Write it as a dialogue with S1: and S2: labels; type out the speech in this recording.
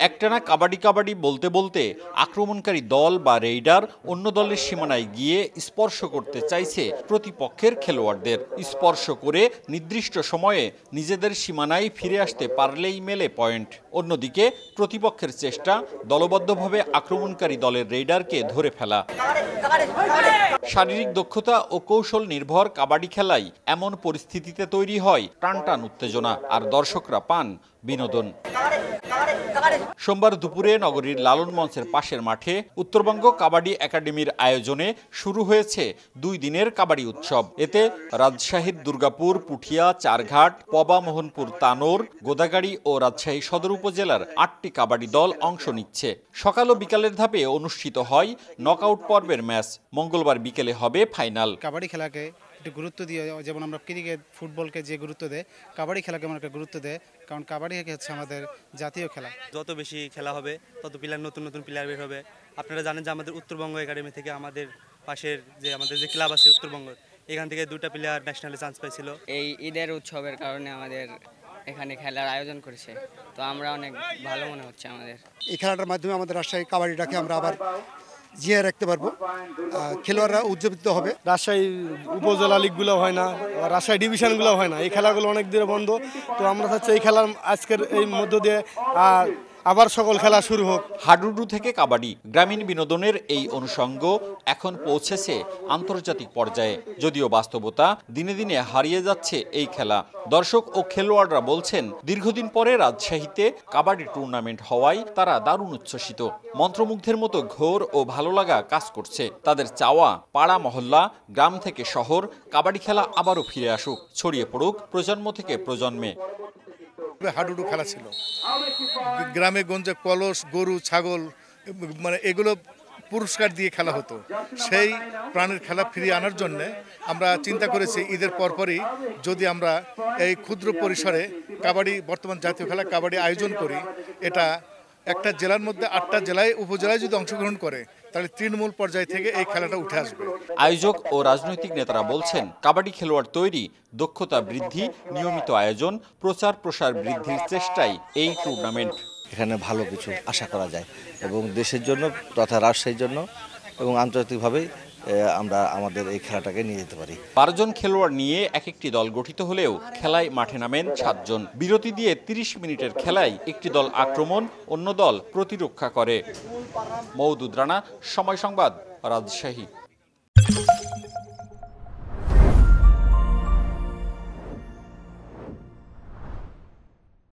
S1: একটানা কাবাডি কাবাডি বলতে বলতে আক্রমণকারী দল বা রেইডার অন্য দলের সীমানায় গিয়ে স্পর্শ করতে চাইছে প্রতিপক্ষের খেলোয়াড়দের। স্পর্শ করে নির্দিষ্ট সময়ে নিজেদের সীমানায় ফিরে আসতে পারলেই মেলে পয়েন্ট। অন্যদিকে প্রতিপক্ষের চেষ্টা দলবদ্ধভাবে আক্রমণকারী দলের রেইডারকে ধরে ফেলা। শারীরিক দক্ষতা ও কৌশল নির্ভর কাবাডি খেলায় এমন পরিস্থিতিতে তৈরি হয় টানটান উত্তেজনা, আর দর্শকরা পান বিনোদন। সোমবার দুপুরে নগরীর লালন মঞ্চের পাশের মাঠে উত্তরবঙ্গ কাবাডি একাডেমির আয়োজনে শুরু হয়েছে 2 দিনের কাবাডি উৎসব। এতে রাজশাহীর দুর্গাপুর, পুঠিয়া, চারঘাট, পবা, মোহনপুর, তানোর, গোদাগাড়ি ও রাজশাহী সদর উপজেলার 8টি কাবাডি দল অংশ নিচ্ছে। সকাল ও বিকালের ধাপে অনুষ্ঠিত হয় নকআউট পর্বের ম্যাচ। মঙ্গলবার বিকেলে হবে ফাইনাল।
S2: কাবাডি খেলাকে একটু গুরুত্ব দিয়ে, যেমন আমরা ক্রিকেট, ফুটবলকে যে গুরুত্ব দেয়, কাবাডি খেলাকে আমরা একটা গুরুত্ব দেয়, কারণ কাবাডি হচ্ছে আমাদের জাতীয় খেলা।
S3: যত বেশি খেলা হবে তত প্লেয়ার, নতুন নতুন প্লেয়ার বের হবে। আপনারা জানেন যে আমাদের উত্তরবঙ্গ একাডেমি থেকে আমাদের পাশের আমাদের যে ক্লাব আছে উত্তরবঙ্গ, এখান থেকে 2টা প্লেয়ার ন্যাশনালে চান্স পাইছিল।
S4: এই ঈদের উৎসবের কারণে আমাদের এখানে খেলার আয়োজন করেছে, তো আমরা অনেক ভালো মনে হচ্ছে আমাদের।
S5: এই খেলাটার মাধ্যমে আমাদের রাজশাহী কাবাডিটাকে আমরা আবার জিয়ে রাখতে পারবো, খেলোয়াড়রা উজ্জীবিত হবে।
S6: রাজশাহী উপজেলা লিগগুলো হয় না, রাজশাহী ডিভিশনগুলো হয় না, এই খেলাগুলো অনেক দিনে বন্ধ। তো আমরা চাচ্ছি এই খেলার আজকের এই মধ্য দিয়ে আবার সকল খেলা শুরু হোক।
S1: হাডুডু থেকে কাবাডি, গ্রামীণ বিনোদনের এই অনুষঙ্গ এখন পৌঁছেছে আন্তর্জাতিক পর্যায়ে। যদিও বাস্তবতা দিনে দিনে হারিয়ে যাচ্ছে এই খেলা। দর্শক ও খেলোয়াড়রা বলছেন, দীর্ঘদিন পরে রাজশাহীতে কাবাডি টুর্নামেন্ট হওয়ায় তারা দারুণ উচ্ছ্বসিত। মন্ত্রমুগ্ধের মতো ঘোর ও ভালো লাগা কাজ করছে। তাদের চাওয়া, পাড়া মহল্লা, গ্রাম থেকে শহর কাবাডি খেলা আবারও ফিরে আসুক, ছড়িয়ে পড়ুক প্রজন্ম থেকে প্রজন্মে।
S7: হাডুডু খেলা ছিল, গ্রামে গঞ্জে কলস, গরু, ছাগল, এগুলো পুরস্কার দিয়ে খেলা হতো। সেই প্রাণের খেলা ফিরিয়ে আনার জন্য আমরা চিন্তা করেছি ঈদের পরপরই যদি আমরা এই ক্ষুদ্র পরিসরে কাবাডি, বর্তমান জাতীয় খেলা কাবাডি আয়োজন করি, এটা একটা জেলার মধ্যে 8টা জেলায়, উপজেলায় যদি অংশগ্রহণ করে, তাহলে তৃণমূল পর্যায় থেকে এই খেলাটা উঠে আসবে।
S1: আয়োজক ও রাজনৈতিক নেতারা বলছেন, কাবাডি খেলোয়াড় তৈরি, দক্ষতা বৃদ্ধি, নিয়মিত আয়োজন, প্রচার প্রসার বৃদ্ধির চেষ্টাই এই টুর্নামেন্ট।
S8: এখানে ভালো কিছু আশা করা যায় এবং দেশের জন্য তথা রাজশাহীর জন্য এবং আন্তর্জাতিকভাবেই আমরা আমাদের এই খেলাটাকে নিয়ে যেতে পারি।
S1: 12 জন খেলোয়াড় নিয়ে একটি দল গঠিত হলেও খেলায় মাঠে নামেন 7 জন। বিরতি দিয়ে 30 মিনিটের খেলায় একটি দল আক্রমণ, অন্য দল প্রতিরক্ষা করে। মওদুদ রানা, সময় সংবাদ, রাজশাহী।